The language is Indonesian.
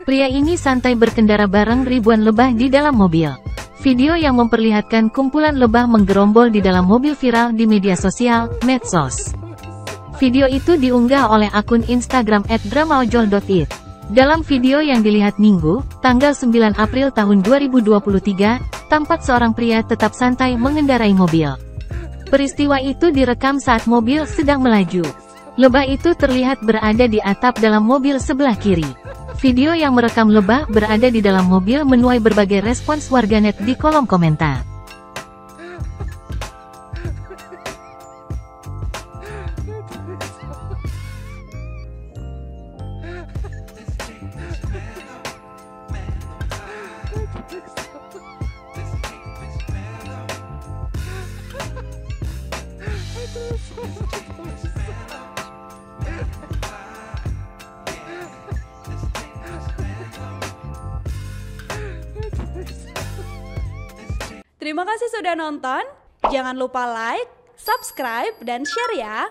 Pria ini santai berkendara bareng ribuan lebah di dalam mobil. Video yang memperlihatkan kumpulan lebah menggerombol di dalam mobil viral di media sosial, medsos. Video itu diunggah oleh akun Instagram @dramaojol.it. Dalam video yang dilihat Minggu, tanggal 9 April tahun 2023, tampak seorang pria tetap santai mengendarai mobil. Peristiwa itu direkam saat mobil sedang melaju. Lebah itu terlihat berada di atap dalam mobil sebelah kiri. Video yang merekam lebah berada di dalam mobil menuai berbagai respons warganet di kolom komentar. Terima kasih sudah nonton. Jangan lupa like, subscribe, dan share ya.